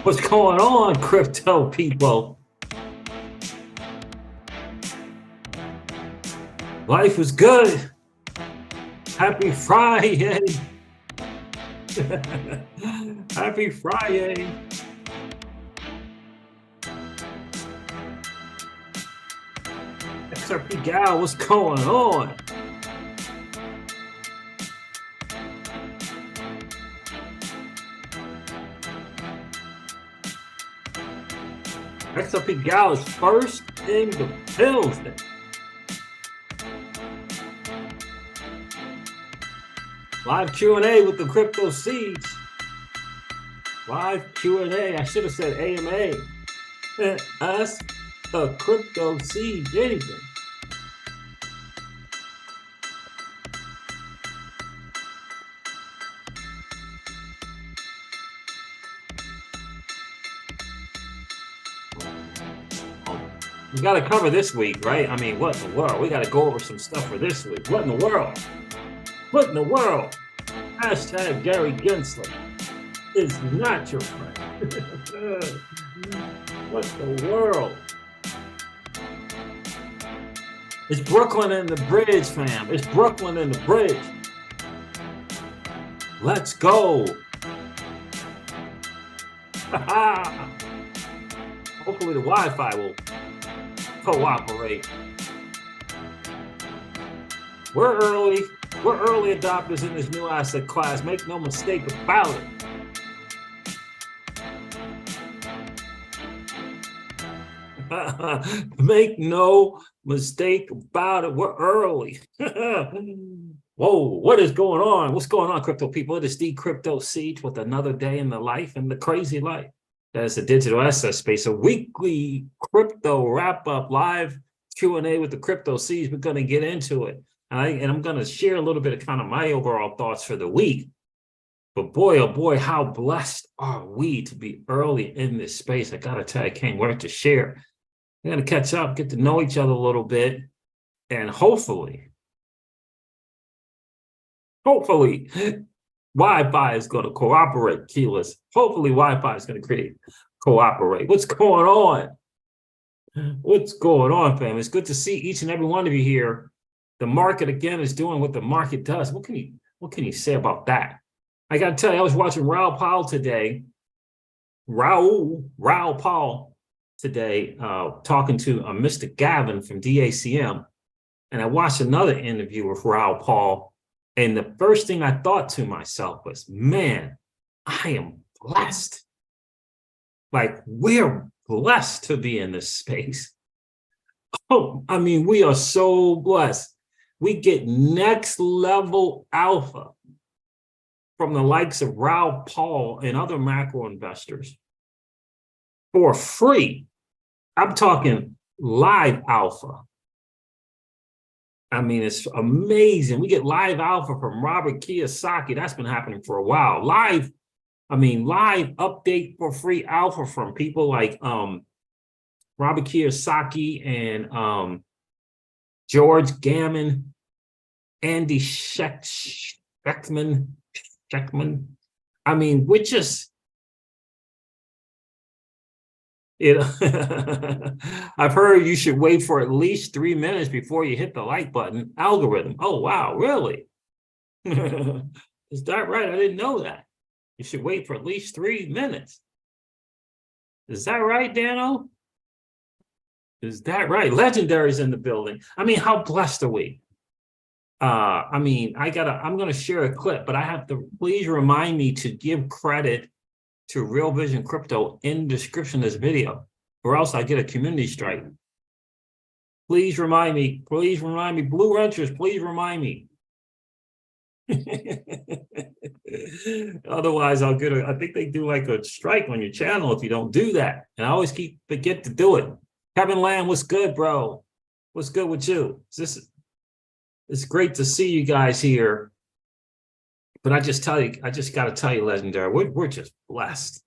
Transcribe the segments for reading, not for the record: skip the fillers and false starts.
What's going on, crypto people? Life is good. Happy Friday. Happy Friday. XRP Gal, what's going on? XRP Gal is first in the building. Live Q&A with the crypto CeeJ. Live Q&A. I should have said AMA. Ask a crypto CeeJ anything. We got to cover this week, right? I mean, what in the world? We got to go over some stuff for this week. What in the world? What in the world? Hashtag Gary Gensler is not your friend. What the world? It's Brooklyn and the bridge, fam. It's Brooklyn and the bridge. Let's go. Hopefully the Wi-Fi will cooperate. We're early adopters in this new asset class. Make no mistake about it. Make no mistake about it. We're early. Whoa, what is going on? What's going on, crypto people? It is the crypto CeeJ with another day in the life and the crazy life. That's the digital asset space, a weekly crypto wrap-up live Q&A with the crypto CeeJ. We're going to get into it. And I'm going to share a little bit of kind of my overall thoughts for the week. But boy, oh boy, how blessed are we to be early in this space. I got to tell you, I can't wait to share. We're going to catch up, get to know each other a little bit, and hopefully, Wi-Fi is going to cooperate, keyless. Hopefully, Wi-Fi is going to cooperate. What's going on? What's going on, fam? It's good to see each and every one of you here. The market, again, is doing what the market does. What can you say about that? I got to tell you, I was watching Raoul Pal today, talking to Mr. Gavin from DACM. And I watched another interview with Raoul Pal. And the first thing I thought to myself was, man, I am blessed. Like, we're blessed to be in this space. Oh, I mean, we are so blessed. We get next level alpha from the likes of Raoul Pal and other macro investors for free. I'm talking live alpha. I mean, it's amazing. We get live alpha from Robert Kiyosaki. That's been happening for a while. Live update for free alpha from people like Robert Kiyosaki and George Gammon, Andy Scheckman. I mean, we're just, I've heard you should wait for at least 3 minutes before you hit the like button. Algorithm. Oh, wow, really? Is that right? I didn't know that. You should wait for at least 3 minutes. Is that right, Dano? Is that right? Legendary's in the building. I mean, how blessed are we? I mean, I'm going to share a clip, but I have to, please remind me to give credit to Real Vision Crypto in the description of this video, or else I get a community strike. Please remind me, Blue Ranchers, please remind me. Otherwise, I'll get I think they do like a strike on your channel if you don't do that. And I always forget to do it. Kevin Lamb, what's good, bro? What's good with you? It's great to see you guys here. But I just got to tell you, Legendary, we're just blessed.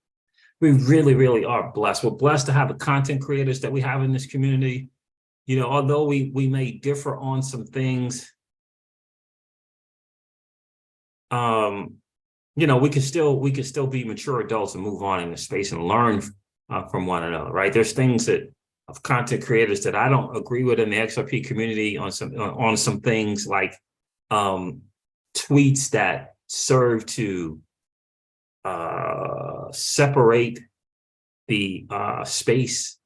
We really, really are blessed. We're blessed to have the content creators that we have in this community. You know, although we may differ on some things, we can still be mature adults and move on in the space and learn from one another, right? There's things that of content creators that I don't agree with in the XRP community on some things like tweets that serve to separate the space,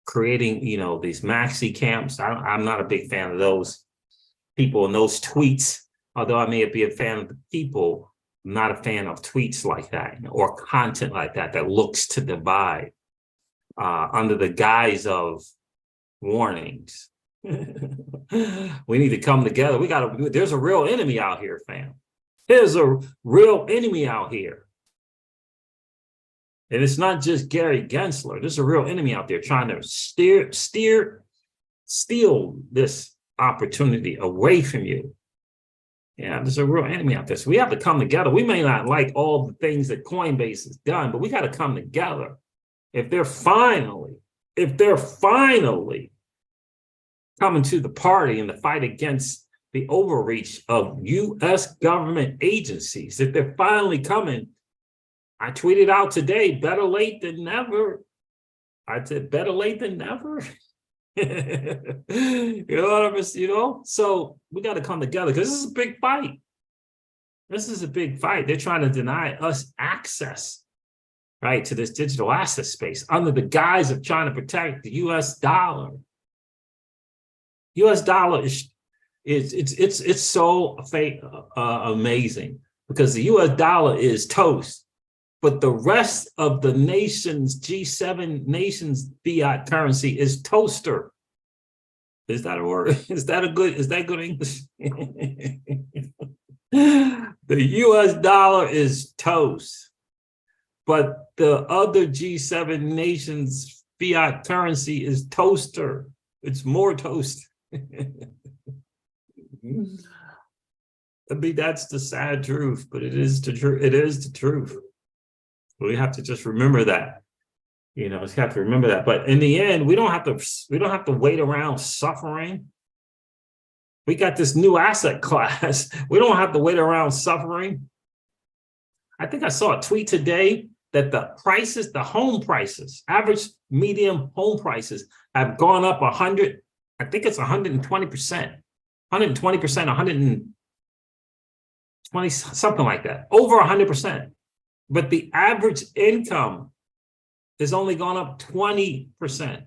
creating these maxi camps. I'm not a big fan of those people and those tweets, although I may be a fan of the people. I'm not a fan of tweets like that or content like that that looks to divide under the guise of warnings. We need to come together. There's a real enemy out here, fam. There's a real enemy out here. And it's not just Gary Gensler. There's a real enemy out there trying to steal this opportunity away from you. Yeah, there's a real enemy out there. So we have to come together. We may not like all the things that Coinbase has done, but we got to come together. If they're finally coming to the party in the fight against the overreach of U.S. government agencies, if they're finally coming, I tweeted out today, better late than never. I said, better late than never. So we got to come together because this is a big fight. This is a big fight. They're trying to deny us access, right, to this digital asset space under the guise of trying to protect the U.S. dollar. U.S. dollar it's so amazing because the U.S. dollar is toast, but the rest of the nations, G7 nations fiat currency is toaster. Is that a word? Is that good English? The US dollar is toast, but the other G7 nations fiat currency is toaster. It's more toast. I mean, that's the sad truth, but it is the truth. It is the truth. We have to just remember that. Just have to remember that. But in the end, we don't have to wait around suffering. We got this new asset class. We don't have to wait around suffering. I think I saw a tweet today that the home prices, average medium home prices have gone up 100. I think it's 120%, 120%, 120, something like that, over 100%. But the average income has only gone up 20%.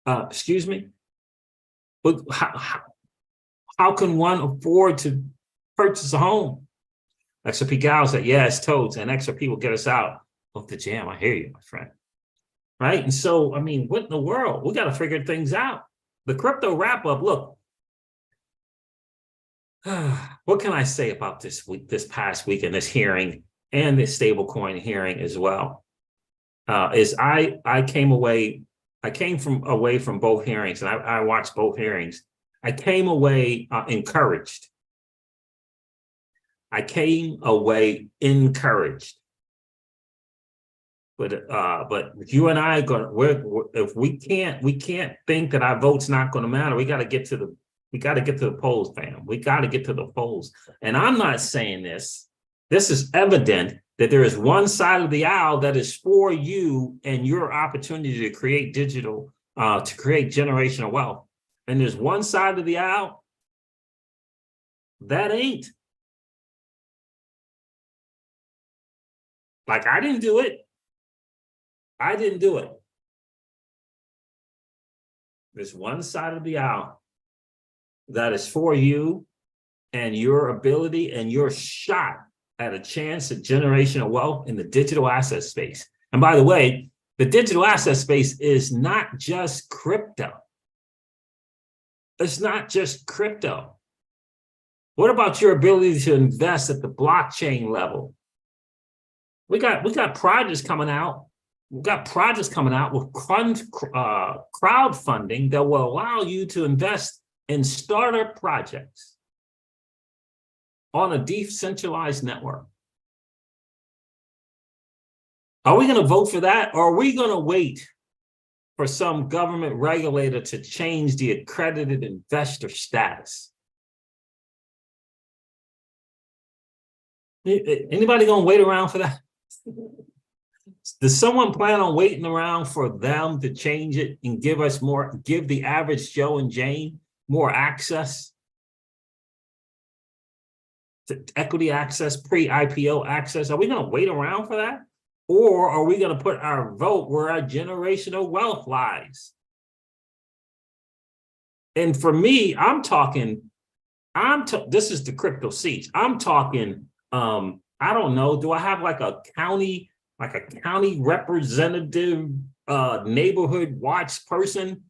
Excuse me? But how can one afford to purchase a home? XRP Gal said, yeah, it's toads, and XRP will get us out of the jam. I hear you, my friend. Right? And so, I mean, what in the world? We got to figure things out. The crypto wrap up, look. What can I say about this past week and this hearing and this stablecoin hearing as well? I came away from both hearings, and I watched both hearings. I came away encouraged. I came away encouraged. But you and I are if we can't think that our vote's not going to matter. We got to get to the polls, fam. We got to get to the polls. And I'm not saying this. This is evident that there is one side of the aisle that is for you and your opportunity to create to create generational wealth. And there's one side of the aisle that ain't. Like, I didn't do it. I didn't do it. There's one side of the aisle that is for you and your ability and your shot at a chance at generational wealth in the digital asset space. And by the way, the digital asset space is not just crypto. It's not just crypto. What about your ability to invest at the blockchain level? We got projects coming out. We've got projects coming out with crowdfunding that will allow you to invest in startup projects on a decentralized network. Are we going to vote for that, or are we going to wait for some government regulator to change the accredited investor status? Anybody gonna wait around for that? Does someone plan on waiting around for them to change it and give us more, give the average Joe and Jane more access to equity access, pre-IPO access? Are we going to wait around for that? Or are we going to put our vote where our generational wealth lies? And for me, I'm talking, this is the crypto CeeJ. I'm talking, I don't know, do I have like a county representative, neighborhood watch person?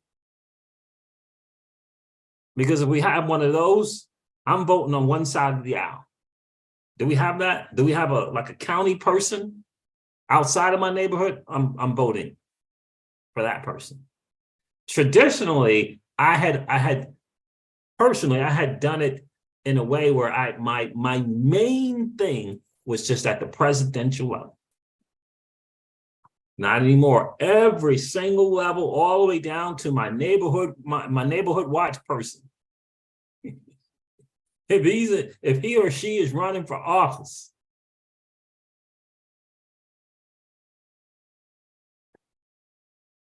Because if we have one of those, I'm voting on one side of the aisle. Do we have that? Do we have a county person outside of my neighborhood? I'm voting for that person. Traditionally, I had done it in a way where my main thing was just at the presidential level. Not anymore. Every single level, all the way down to my neighborhood, my neighborhood watch person. If he or she is running for office,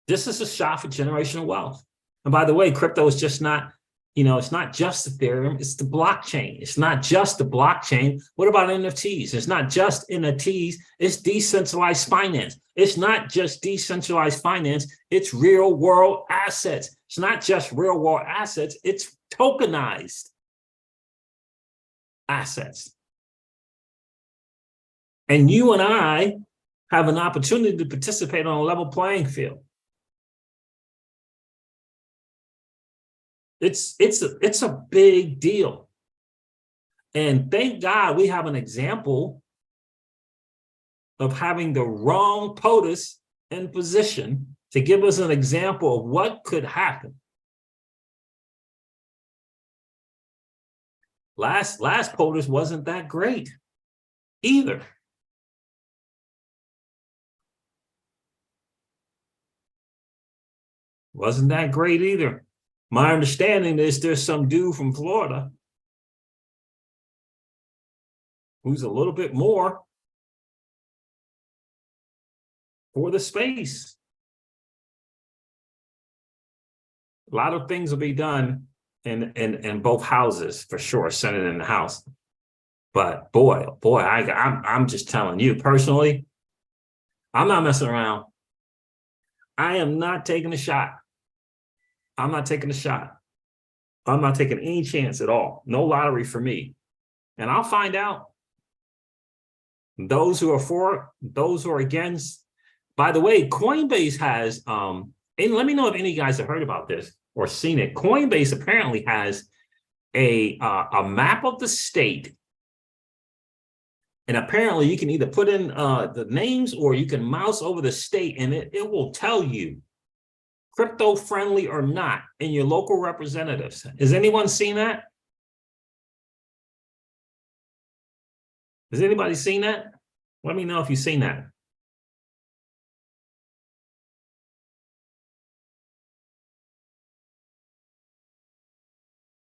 this is a shot for generational wealth. And by the way, crypto is just not, it's not just Ethereum, it's the blockchain. It's not just the blockchain. What about NFTs? It's not just NFTs, it's decentralized finance. It's not just decentralized finance, it's real world assets. It's not just real world assets, it's tokenized assets. And you and I have an opportunity to participate on a level playing field. It's a big deal. And thank God we have an example of having the wrong POTUS in position to give us an example of what could happen. Last POTUS wasn't that great either. Wasn't that great either. My understanding is there's some dude from Florida who's a little bit more for the space. A lot of things will be done in both houses for sure, Senate and the House. But boy, oh boy, I'm just telling you personally, I'm not messing around. I am not taking a shot. I'm not taking a shot. I'm not taking any chance at all. No lottery for me. And I'll find out. Those who are for, those who are against. By the way, Coinbase has, and let me know if any of you guys have heard about this or seen it. Coinbase apparently has a map of the state. And apparently you can either put in the names or you can mouse over the state and it will tell you crypto friendly or not in your local representatives. Has anyone seen that? Has anybody seen that? Let me know if you've seen that.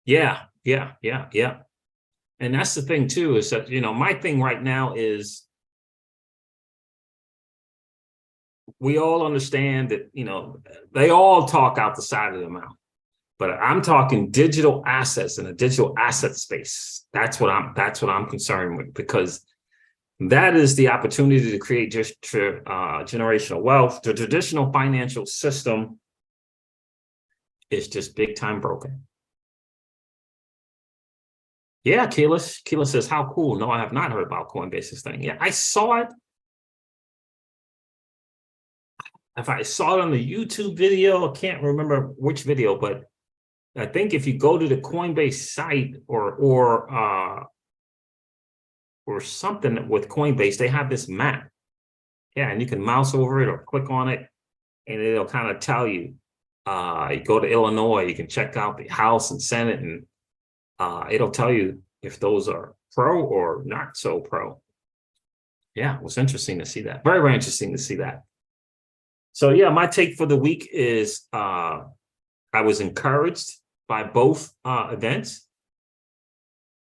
Yeah. And that's the thing too, is that, my thing right now is we all understand that, they all talk out the side of their mouth, but I'm talking digital assets in a digital asset space. That's what I'm concerned with, because that is the opportunity to create just generational wealth. The traditional financial system is just big time broken. Yeah, Keela says, how cool. No, I have not heard about Coinbase's thing. Yeah, I saw it. If I saw it on the YouTube video, I can't remember which video, but I think if you go to the Coinbase site or something with Coinbase, they have this map. Yeah, and you can mouse over it or click on it, and it'll kind of tell you. You go to Illinois, you can check out the House and Senate, and it'll tell you if those are pro or not so pro. Yeah, it was interesting to see that. Very, very interesting to see that. So yeah, my take for the week is I was encouraged by both events,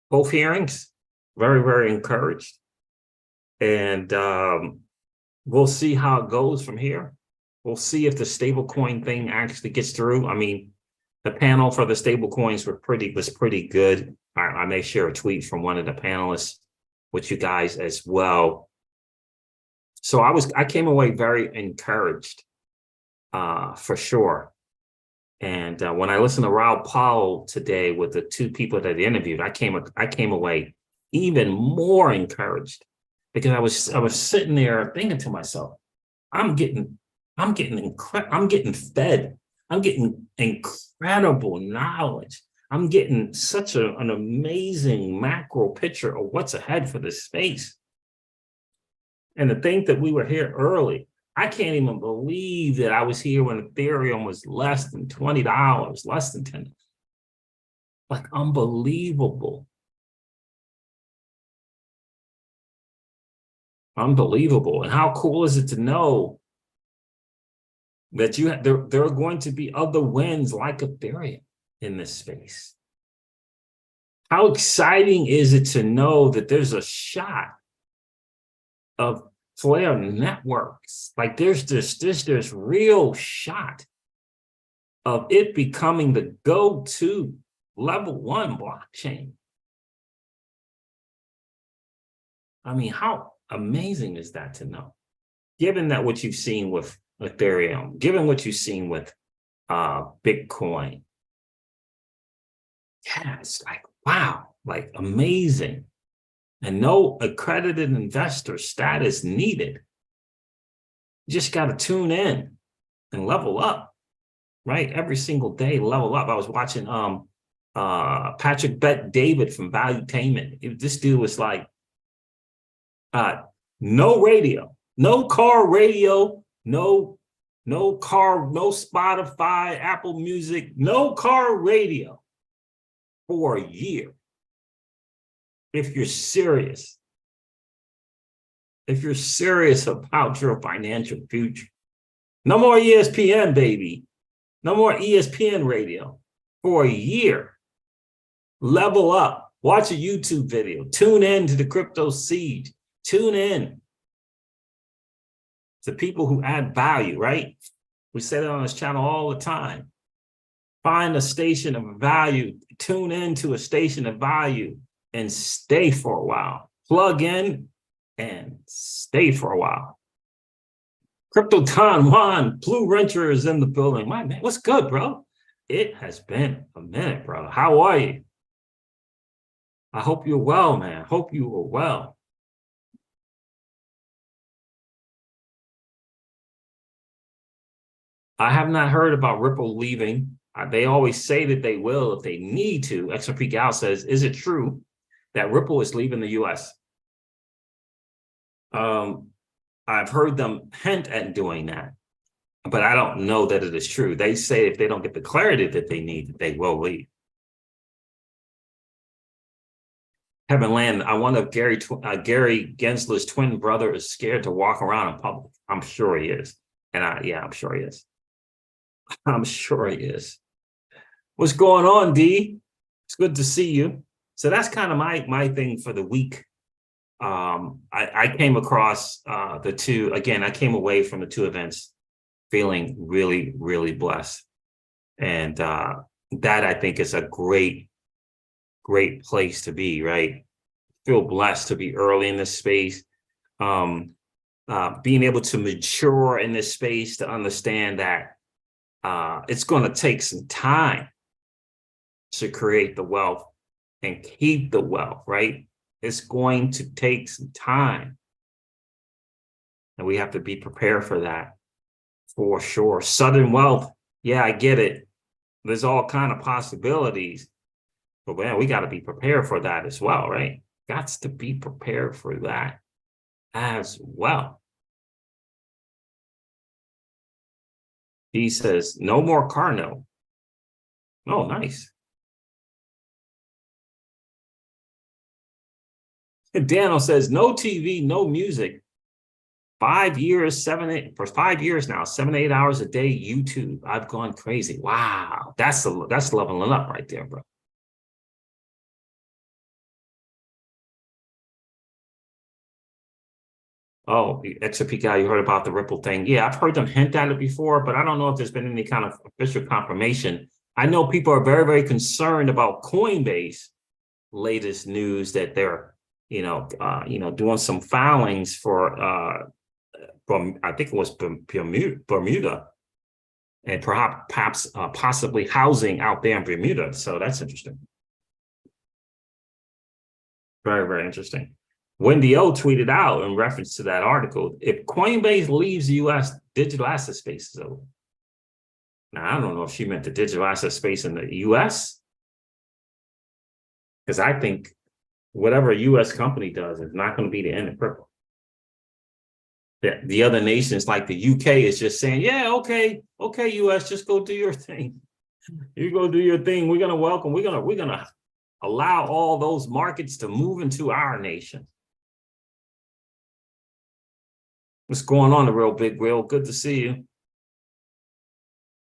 both hearings. very, very encouraged. And we'll see how it goes from here. We'll see if the stablecoin thing actually gets through. I mean, the panel for the stablecoins was pretty good. I may share a tweet from one of the panelists with you guys as well. So I came away very encouraged, for sure. And when I listened to Raoul Pal today with the two people that he interviewed, I came away even more encouraged, because I was sitting there thinking to myself, I'm getting fed. I'm getting incredible knowledge. I'm getting such an amazing macro picture of what's ahead for this space. And to think that we were here early, I can't even believe that I was here when Ethereum was less than $20, less than 10. Like, unbelievable. Unbelievable. And how cool is it to know that there are going to be other wins like Ethereum in this space? How exciting is it to know that there's a shot of Flare networks? Like, there's this real shot of it becoming the go-to level 1 blockchain. I mean, how amazing is that to know? Given that what you've seen with Ethereum, given what you've seen with Bitcoin, yeah, it's like, wow, like amazing. And no accredited investor status needed. You just got to tune in and level up, right? Every single day, level up. I was watching Patrick Bet-David from Valuetainment. This dude was like, no radio, no car radio, no car, no Spotify, Apple Music, no car radio for a year. If you're serious about your financial future. No more ESPN, baby. No more ESPN radio for a year. Level up. Watch a YouTube video. Tune in to the Crypto CeeJ. Tune in to people who add value, right? We say that on this channel all the time. Find a station of value. Tune in to a station of value and stay for a while. Plug in and stay for a while. Crypto Don Juan, Blue Rancher is in the building. My man, what's good, bro? It has been a minute, bro. How are you? I hope you're well, man. Hope you are well. I have not heard about Ripple leaving. They always say that they will if they need to. XRP Gal says, is it true that Ripple is leaving the US? I've heard them hint at doing that, but I don't know that it is true. They say if they don't get the clarity that they need, they will leave. Kevin Land, I wonder if Gary Gensler's twin brother is scared to walk around in public. I'm sure he is. And yeah, I'm sure he is. I'm sure he is. What's going on, D? It's good to see you. So that's kind of my thing for the week. I came across the two, again, I came away from the two events feeling really, really blessed. And that I think is a great place to be, right? Feel blessed to be early in this space. Being able to mature in this space to understand that it's going to take some time to create the wealth and keep the wealth, right? It's going to take some time. And we have to be prepared for that, for sure. Sudden wealth, yeah, I get it. There's all kind of possibilities. But man, we got to be prepared for that as well, right? Got to be prepared for that as well. He says, no more car note. Oh, nice. And Daniel says, no TV, no music. 5 years, for 5 years now, 7 to 8 hours a day, YouTube. I've gone crazy. Wow. That's leveling up right there, bro. Oh, XRP guy, you heard about the Ripple thing. Yeah, I've heard them hint at it before, but I don't know if there's been any kind of official confirmation. I know people are very, very concerned about Coinbase latest news that they're, doing some filings from I think it was Bermuda, and perhaps possibly housing out there in Bermuda. So that's interesting. Very, very interesting. Wendy O tweeted out in reference to that article, if Coinbase leaves the US, digital asset space is over. Now, I don't know if she meant the digital asset space in the US, because I think whatever a US company does is not going to be the end of crypto. The other nations like the UK is just saying, yeah, okay, US, just go do your thing. You go do your thing. We're gonna allow all those markets to move into our nation. What's going on, the real big Will? Good to see you.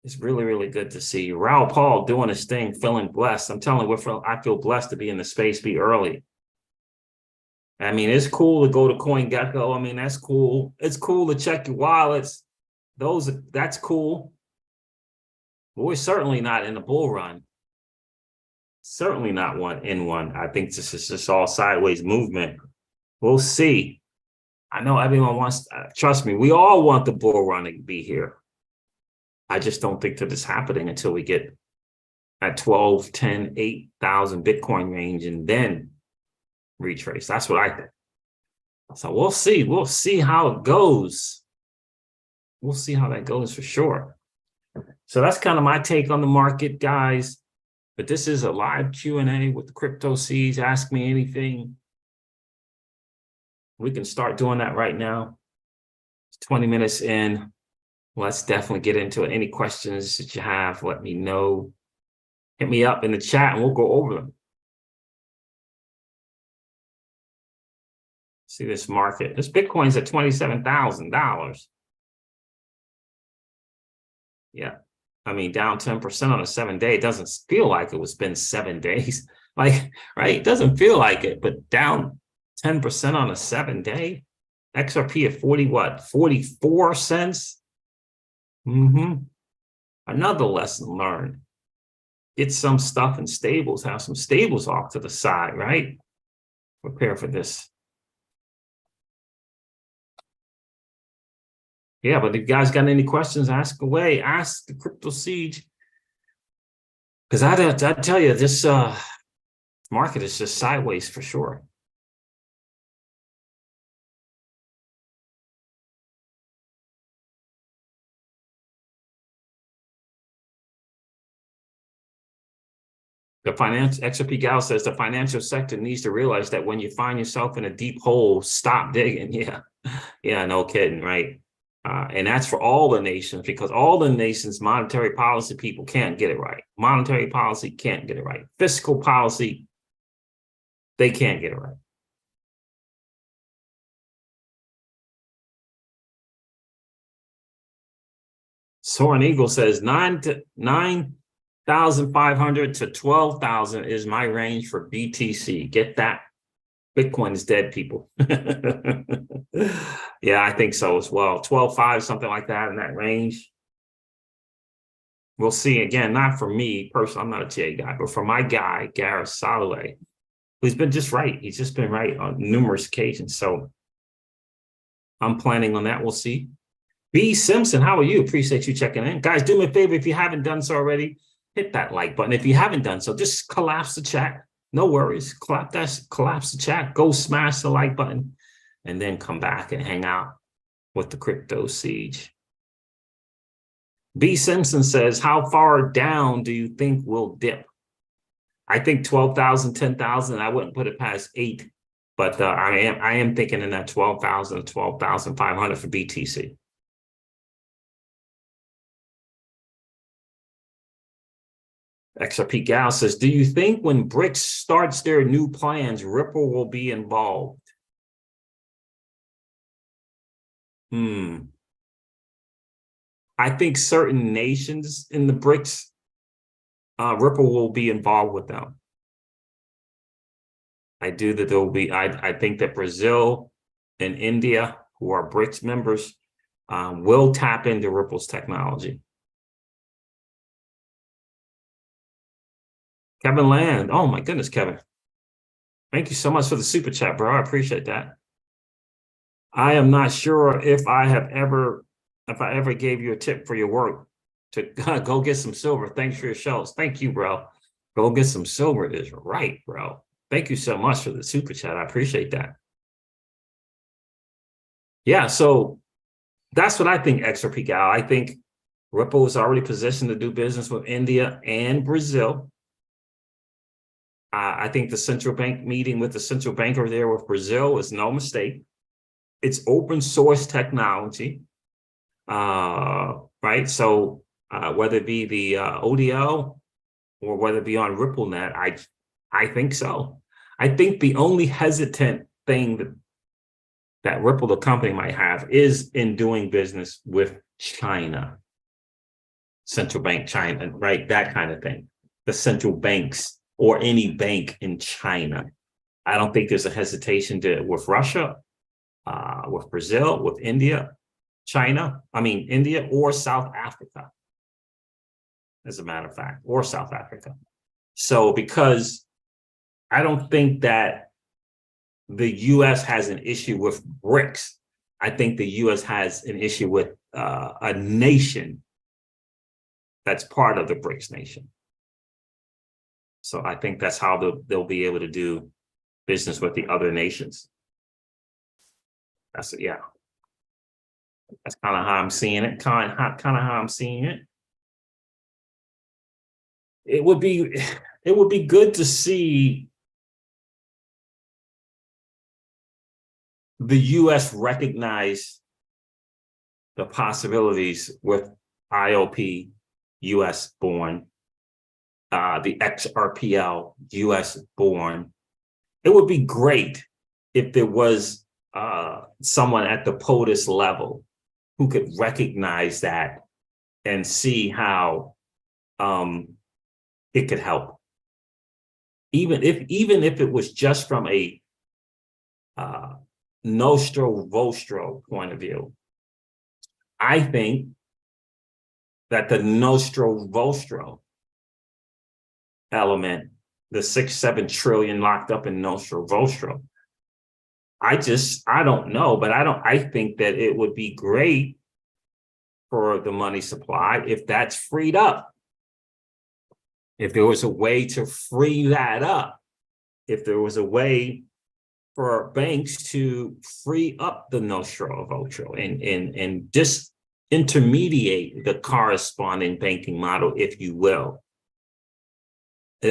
It's really, really good to see you. Raul Paul doing his thing, feeling blessed. I'm telling you, I feel blessed to be in the space, be early. I mean, it's cool to go to CoinGecko. I mean, that's cool. It's cool to check your wallets. That's cool. But we're certainly not in a bull run. Certainly not one. I think this is just all sideways movement. We'll see. I know everyone wants, trust me, we all want the bull run to be here. I just don't think that it's happening until we get at 12, 10, 8,000 Bitcoin range and then retrace. That's what I think. So we'll see. We'll see how it goes. We'll see how that goes for sure. So that's kind of my take on the market, guys. But this is a live Q&A with the Crypto CeeJ. Ask me anything. We can start doing that right now. It's 20 minutes in. Let's definitely get into it. Any questions that you have, let me know. Hit me up in the chat and we'll go over them. See this market. This Bitcoin's at $27,000. Yeah. I mean, down 10% on a 7-day. It doesn't feel like it was been 7 days. Like, right? It doesn't feel like it, but down 10% on a 7-day. XRP at 44 cents. Another lesson learned. Get some stuff in stables, have some stables off to the side, right? Prepare for this. Yeah, but if you guys got any questions, ask away. Ask the Crypto CeeJ. Because I tell you, this market is just sideways for sure. The XRP Gal says the financial sector needs to realize that when you find yourself in a deep hole, stop digging. Yeah, no kidding, right? And that's for all the nations, because all the nations' monetary policy people can't get it right. Monetary policy can't get it right. Fiscal policy, they can't get it right. Soaring Eagle says 9,500 to 12,000 is my range for BTC. Get that. Bitcoin is dead, people. Yeah, I think so as well. 12.5, something like that in that range. We'll see. Again, not for me personally, I'm not a TA guy, but for my guy, Gareth Soloway, who's been just right. He's just been right on numerous occasions. So I'm planning on that. We'll see. B. Simpson, how are you? Appreciate you checking in. Guys, do me a favor. If you haven't done so already, hit that like button. If you haven't done so, just collapse the chat. No worries. Collapse the chat. Go smash the like button and then come back and hang out with the Crypto CeeJ. B. Simpson says, how far down do you think we'll dip? I think 12,000, 10,000. I wouldn't put it past 8, but I am thinking in that 12,000, 12,500 for BTC. XRP Gal says, do you think when BRICS starts their new plans, Ripple will be involved? I think certain nations in the BRICS, Ripple will be involved with them. I do that there will be, I think that Brazil and India who are BRICS members will tap into Ripple's technology. Kevin Land. Oh my goodness, Kevin. Thank you so much for the super chat, bro. I appreciate that. I am not sure if I ever gave you a tip for your work to go get some silver. Thanks for your shows. Thank you, bro. Go get some silver is right, bro. Thank you so much for the super chat. I appreciate that. Yeah, so that's what I think, XRP Gal. I think Ripple is already positioned to do business with India and Brazil. I think the central bank meeting with the central banker there with Brazil is no mistake. It's open source technology, right? So whether it be the ODL or whether it be on RippleNet, I think so. I think the only hesitant thing that Ripple, the company, might have is in doing business with China, central bank China, right? That kind of thing. The central banks or any bank in China. I don't think there's a hesitation with Russia, with Brazil, with India, India or South Africa, as a matter of fact, or South Africa. So because I don't think that the US has an issue with BRICS. I think the US has an issue with a nation that's part of the BRICS nation. So I think that's how they'll be able to do business with the other nations. That's kind of how I'm seeing it. Kind of how I'm seeing it. It would be good to see the US recognize the possibilities with IOP US born, the XRPL US born. It would be great if there was someone at the POTUS level who could recognize that and see how it could help. Even if it was just from a nostro vostro point of view. I think that the nostro vostro element, the 6-7 trillion locked up in nostro vostro, I don't know, but I think that it would be great for the money supply if that's freed up. If there was a way to free that up, if there was a way for banks to free up the nostro vostro and just intermediate the corresponding banking model, if you will,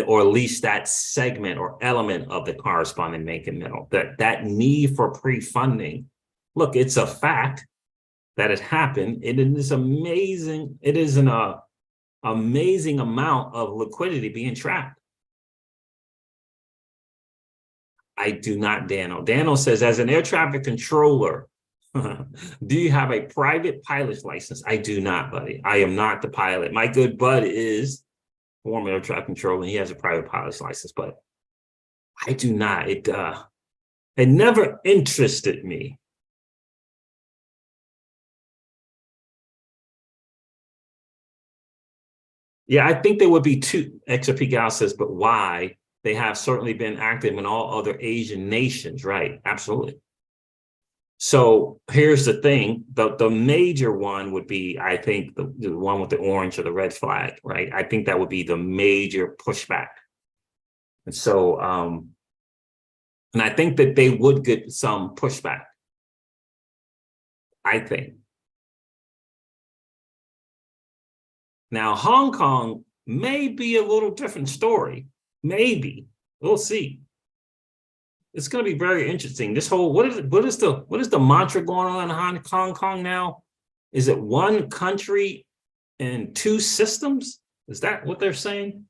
or at least that segment or element of the corresponding banking model, that need for pre-funding. Look, it's a fact that it happened. It is amazing. It is an amazing amount of liquidity being trapped. I do not, Dano. Dano says, as an air traffic controller, do you have a private pilot's license? I do not, buddy. I am not the pilot. My good bud is former air traffic controller, and he has a private pilot's license, but I do not. It never interested me. Yeah, I think there would be two. XRP Gal says, but why? They have certainly been active in all other Asian nations, right? Absolutely. So here's the thing, the major one would be, I think, the one with the orange or the red flag, right? I think that would be the major pushback. And so, and I think that they would get some pushback, I think. Now, Hong Kong may be a little different story. Maybe. We'll see. It's going to be very interesting. This whole, what is the mantra going on in Hong Kong now? Is it one country and two systems? Is that what they're saying?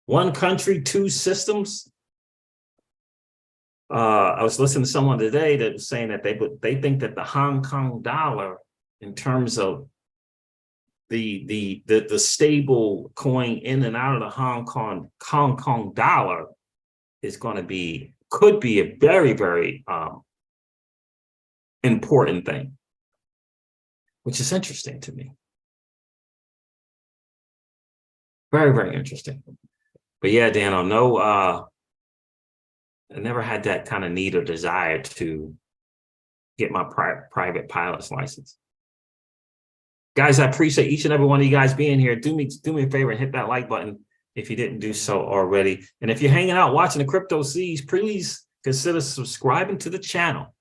One country, two systems? I was listening to someone today that was saying that they think that the Hong Kong dollar, in terms of the stable coin in and out of the Hong Kong dollar, is going to be, could be a very, very important thing, which is interesting to me. Very, very interesting. But yeah, Dano, no, I never had that kind of need or desire to get my private pilot's license. Guys, I appreciate each and every one of you guys being here. Do me a favor and hit that like button if you didn't do so already. And if you're hanging out watching the Crypto CeeJ, please consider subscribing to the channel.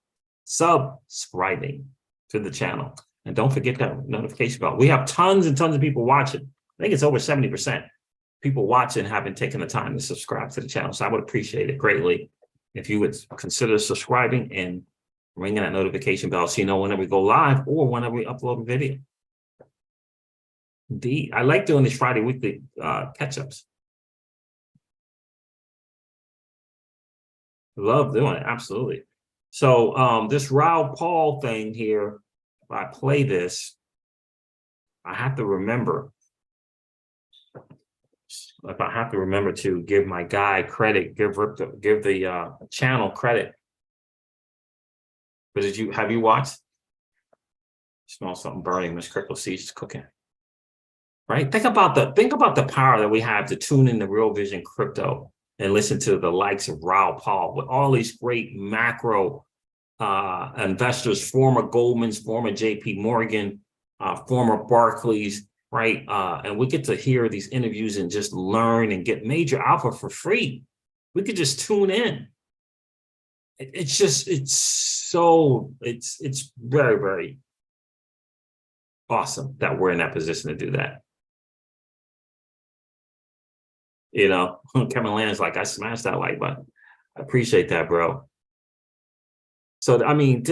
Subscribing to the channel. And don't forget that notification bell. We have tons and tons of people watching. I think it's over 70%. People watching haven't taken the time to subscribe to the channel. So I would appreciate it greatly if you would consider subscribing and ringing that notification bell so you know whenever we go live or whenever we upload a video. Indeed. I like doing these Friday weekly catch-ups. Love doing it. Absolutely. So this Raoul Pal thing here, if I play this, I have to remember. If I have to remember to give my guy credit, give the channel credit. But have you watched? Smell something burning. Miss Crypto CeeJ is cooking. Right? Think about the power that we have to tune in to Real Vision Crypto and listen to the likes of Raoul Pal with all these great macro investors, former Goldman's, former JP Morgan, former Barclays, right? And we get to hear these interviews and just learn and get major alpha for free. We could just tune in. It's very, very awesome that we're in that position to do that. You know, Kevin Land's like, I smashed that like button. I appreciate that, bro. So, I mean,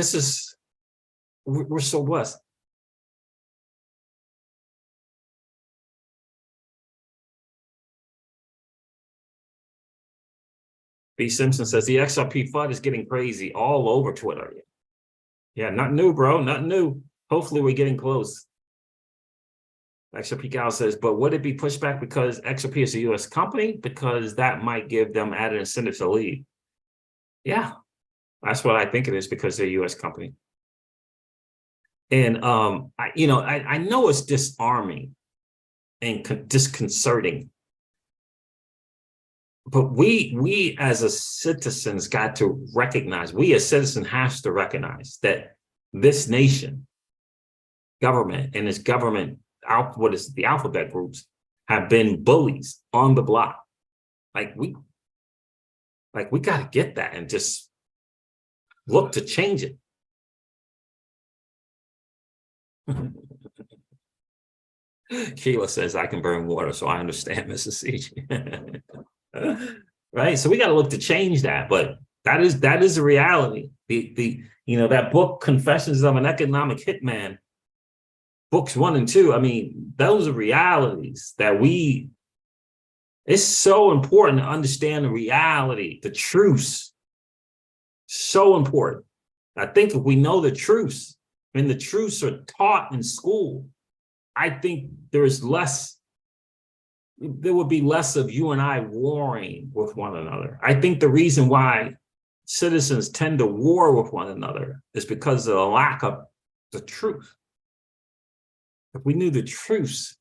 we're so blessed. B. Simpson says the XRP FUD is getting crazy all over Twitter. Yeah, nothing new, bro. Nothing new. Hopefully we're getting close. XRP Gal says, but would it be pushed back because XRP is a US company? Because that might give them added incentive to leave. Yeah, that's what I think it is, because they're a US company. And I know it's disarming and disconcerting. But we as a citizens got to recognize, we as citizens have to recognize that this nation, government, and its government, what is the alphabet groups, have been bullies on the block. Like we got to get that and just look to change it. Sheila says, I can burn water, so I understand, Mrs. CeeJ. Right, so we got to look to change that, but that is the reality. That book, Confessions of an Economic Hitman, books 1 and 2. I mean, those are realities that it's so important to understand the reality, the truths. So important. I think if we know the truths, and the truths are taught in school, I think there would be less of you and I warring with one another. I think the reason why citizens tend to war with one another is because of the lack of the truth. If we knew the truths,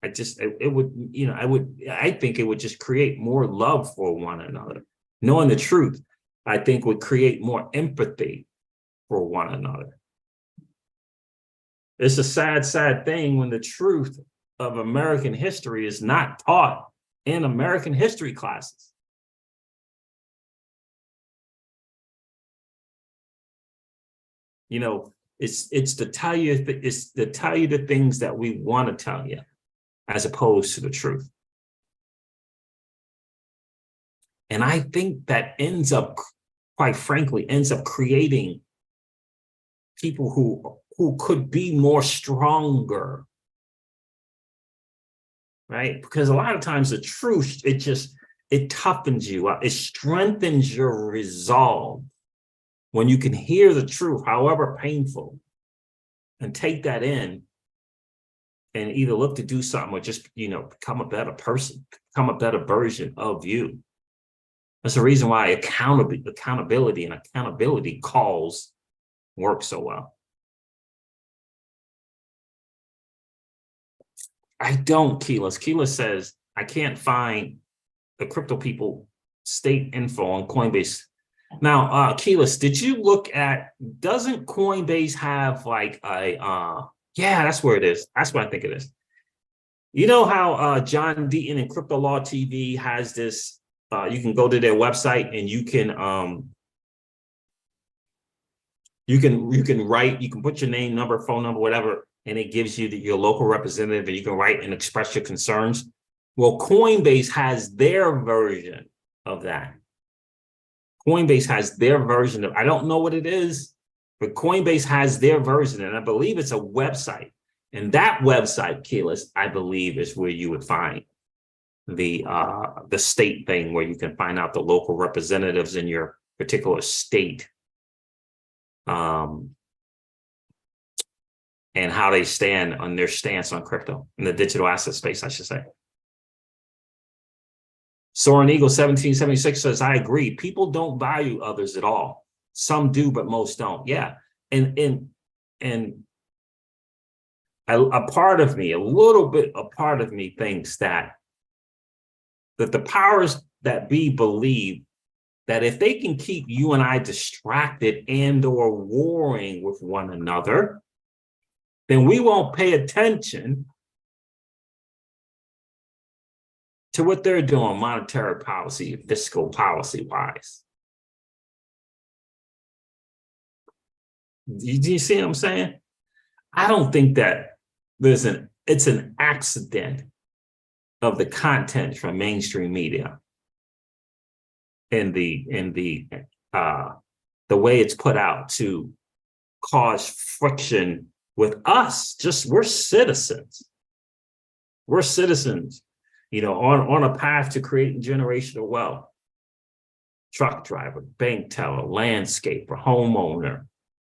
I think it would just create more love for one another. Knowing the truth, I think, would create more empathy for one another. It's a sad, sad thing when the truth of American history is not taught in American history classes. It's to tell you the things that we want to tell you, as opposed to the truth. And I think that quite frankly, ends up creating people who could be more stronger, right? Because a lot of times the truth, it toughens you up. It strengthens your resolve when you can hear the truth, however painful, and take that in and either look to do something or just, become a better person, become a better version of you. That's the reason why accountability and accountability calls work so well. I don't, Keyless. Keyless says, I can't find the crypto people state info on Coinbase. Now, Keyless, did you look at, doesn't Coinbase have like yeah, that's where it is. That's what I think it is. You know how John Deaton and Crypto Law TV has this, you can go to their website and you can write, you can put your name, number, phone number, whatever, and it gives you your local representative and you can write and express your concerns. Well, Coinbase has their version of that. Coinbase has their version of, I don't know what it is, but Coinbase has their version, and I believe it's a website. And that website, Keyless, I believe is where you would find the state thing, where you can find out the local representatives in your particular state, and how they stand on their stance on crypto in the digital asset space, I should say. Soaring Eagle 1776 says, I agree. People don't value others at all. Some do, but most don't. Yeah. And a part of me, a part of me thinks that the powers that be believe that if they can keep you and I distracted and or warring with one another, then we won't pay attention to what they're doing monetary policy, fiscal policy wise. Do you see what I'm saying? I don't think that it's an accident of the content from mainstream media and the way it's put out to cause friction with us. We're citizens. We're citizens, on a path to creating generational wealth. Truck driver, bank teller, landscaper, homeowner,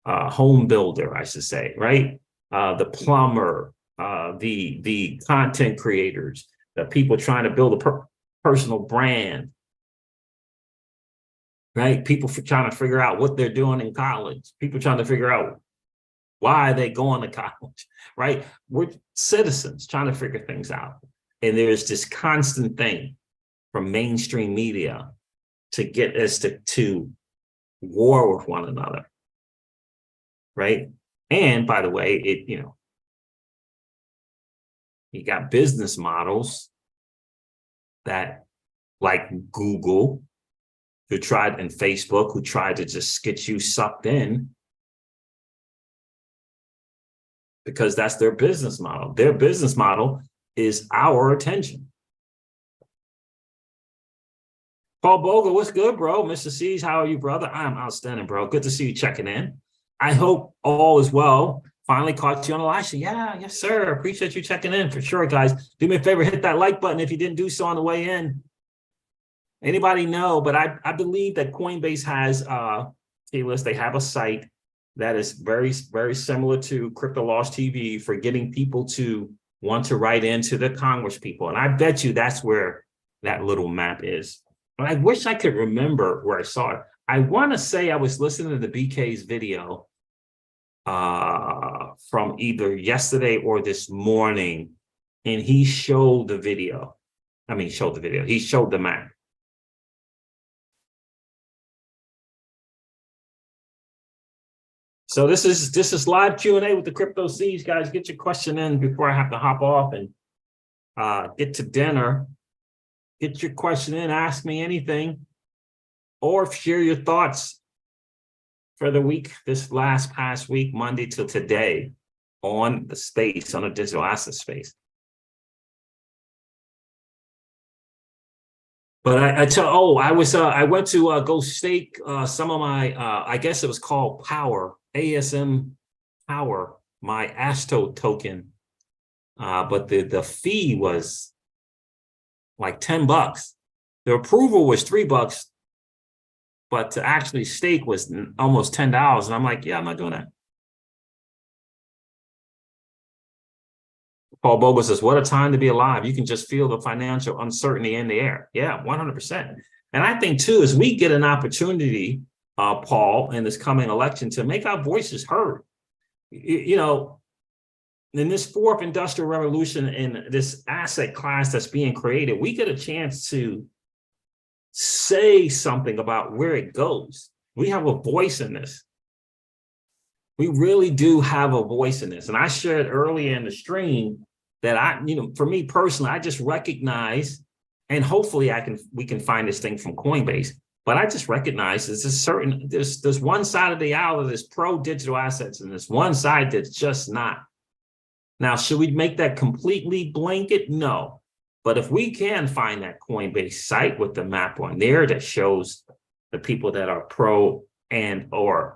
home builder, I should say, right? The plumber, the content creators, the people trying to build a personal brand, right? People trying to figure out what they're doing in college. People trying to figure out why they going to college, right? We're citizens trying to figure things out. And there's this constant thing from mainstream media to get us to war with one another, right? And by the way, you got business models that, like Google, and Facebook, who tried to just get you sucked in because that's their business model. Their business model is our attention. Paul Bogle, what's good, bro? Mr. CeeJ, how are you, brother? I'm outstanding, bro. Good to see you checking in. I hope all is well. Finally caught you on the live stream. Yeah, yes, sir. Appreciate you checking in for sure, guys. Do me a favor, hit that like button if you didn't do so on the way in. Anybody know? But I believe that Coinbase has they have a site that is very, very similar to Crypto Laws TV for getting people to want to write into the Congress people. And I bet you that's where that little map is. But I wish I could remember where I saw it. I want to say I was listening to the BK's video from either yesterday or this morning, and he showed the video. He showed the map. So this is live Q&A with the Crypto CeeJ, guys. Get your question in before I have to hop off and get to dinner. Get your question in, ask me anything, or share your thoughts for the week, this past week, Monday till today, on the space, on the digital asset space. But I went to go stake some of my, I guess it was called Power, ASM Power, my Astro token. But the fee was like $10. The approval was $3, but to actually stake was almost $10. And I'm like, yeah, I'm not doing that. Paul Bogle says, what a time to be alive. You can just feel the financial uncertainty in the air. Yeah, 100%. And I think too, as we get an opportunity, Paul, in this coming election to make our voices heard, you know, in this fourth industrial revolution in this asset class that's being created, we get a chance to say something about where it goes. We have a voice in this. We really do have a voice in this. And I shared earlier in the stream that for me personally, I just recognize, and hopefully we can find this thing from Coinbase, but I just recognize there's one side of the aisle that is pro digital assets and there's one side that's just not. Now, should we make that completely blanket? No. But if we can find that Coinbase site with the map on there that shows the people that are pro and or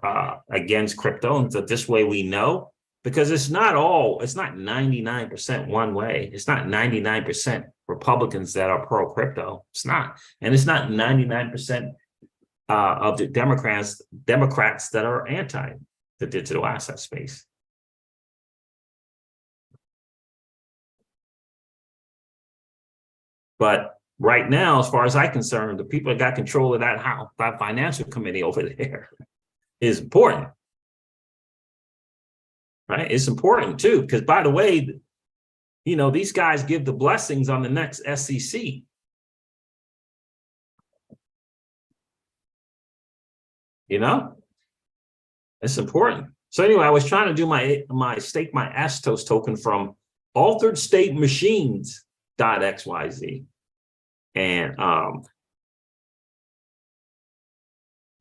against crypto, and so this way we know, because it's not 99% one way. It's not 99% Republicans that are pro crypto. It's not. And it's not 99% of the Democrats that are anti the digital asset space. But right now, as far as I'm concerned, the people that got control of that financial committee over there is important. Right? It's important too, because by the way, these guys give the blessings on the next SEC. It's important. So anyway, I was trying to do my stake my Astos token from alteredstatemachines.xyz. And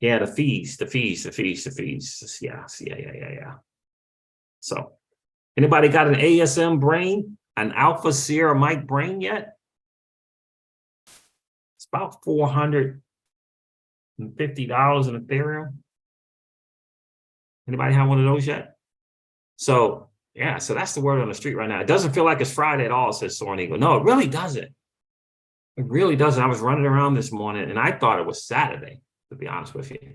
yeah, the fees. Yeah. So anybody got an ASM brain, an Alpha Sierra Mike brain yet? It's about $450 in Ethereum. Anybody have one of those yet? So yeah, so that's the word on the street right now. It doesn't feel like it's Friday at all, says Soaring Eagle. No, it really doesn't. It really doesn't. I was running around this morning and I thought it was Saturday, to be honest with you.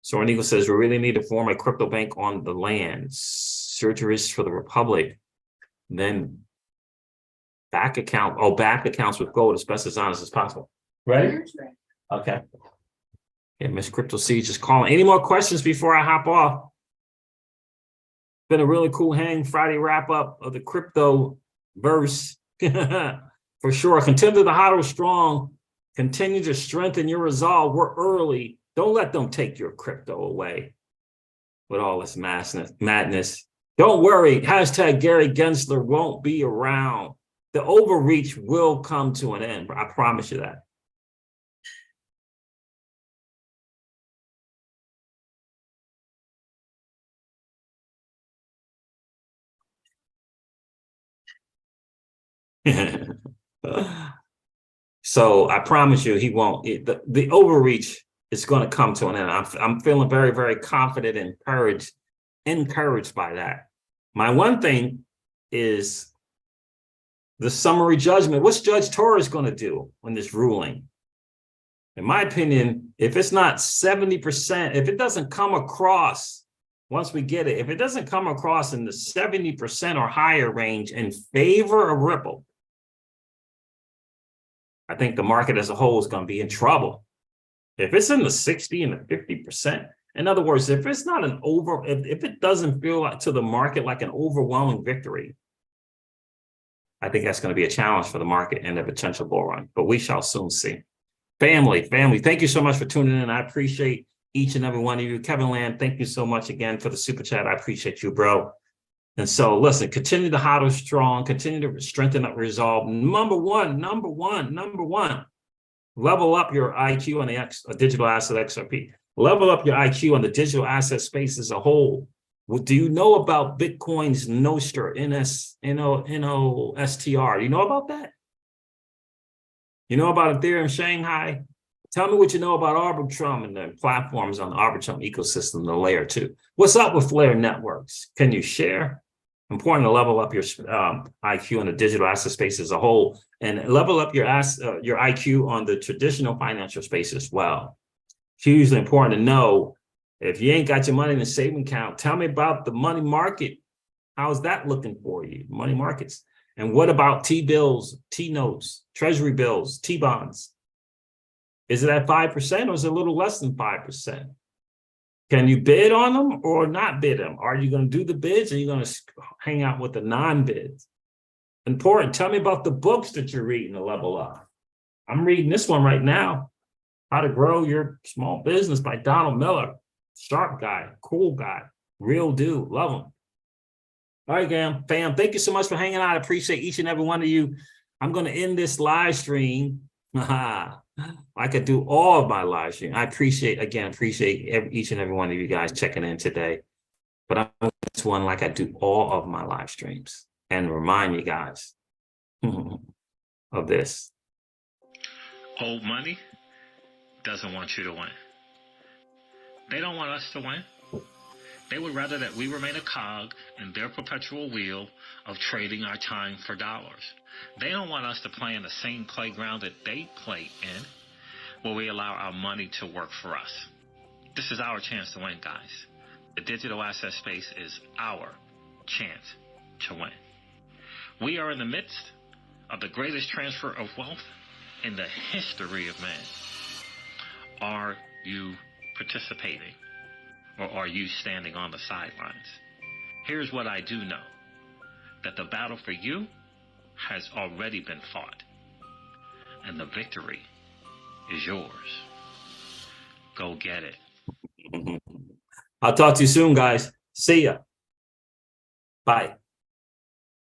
Soaring Eagle says, we really need to form a crypto bank on the land. Surgeries for the Republic. Then back accounts with gold as best as honest as possible. Ready? Okay. Yeah, Miss Crypto CeeJ is calling. Any more questions before I hop off? Been a really cool hang Friday wrap up of the crypto verse. For sure. Continue to hodl strong. Continue to strengthen your resolve. We're early. Don't let them take your crypto away with all this madness. Don't worry. Hashtag Gary Gensler won't be around. The overreach will come to an end. I promise you that. So I promise you he won't. The overreach is going to come to an end. I'm feeling very, very confident and encouraged by that. My one thing is the summary judgment. What's Judge Torres going to do on this ruling? In my opinion, if it's not 70%, if it doesn't come across, once we get it, if it doesn't come across in the 70% or higher range in favor of Ripple, I think the market as a whole is going to be in trouble. If it's in the 60 and the 50%, in other words, if it's not if it doesn't feel like to the market like an overwhelming victory, I think that's going to be a challenge for the market and the potential bull run, but we shall soon see. Family, thank you so much for tuning in. I appreciate each and every one of you. Kevin Land, thank you so much again for the super chat. I appreciate you, bro. And so listen, continue to hodl strong, continue to strengthen up resolve. Number one, level up your IQ on the digital asset XRP. Level up your IQ on the digital asset space as a whole. Do you know about Bitcoin's Nostr, NOSTR? You know about that? You know about Ethereum Shanghai? Tell me what you know about Arbitrum and the platforms on the Arbitrum ecosystem, the layer 2. What's up with Flare Networks? Can you share? Important to level up your IQ on the digital asset space as a whole, and level up your IQ on the traditional financial space as well. Hugely important to know. If you ain't got your money in a saving account, tell me about the money market How's that looking for you? Money markets. And what about T-bills, T-notes, treasury bills, T-bonds? Is it at 5% or is it a little less than 5%? Can you bid on them or not bid them? Are you going to do the bids or are you going to hang out with the non-bids? Important. Tell me about the books that you're reading to level up. I'm reading this one right now, How to Grow Your Small Business by Donald Miller. Sharp guy, cool guy, real dude, love him. All right, fam, thank you so much for hanging out. I appreciate each and every one of you. I'm going to end this live stream. I could do all of my live stream. I appreciate each and every one of you guys checking in today. But I'm going to do one like I do all of my live streams and remind you guys of this. Old money doesn't want you to win. They don't want us to win. They would rather that we remain a cog in their perpetual wheel of trading our time for dollars. They don't want us to play in the same playground that they play in, where we allow our money to work for us. This is our chance to win, guys. The digital asset space is our chance to win. We are in the midst of the greatest transfer of wealth in the history of man. Are you participating? Or are you standing on the sidelines? Here's what I do know. That the battle for you has already been fought. And the victory is yours. Go get it. I'll talk to you soon, guys. See ya. Bye.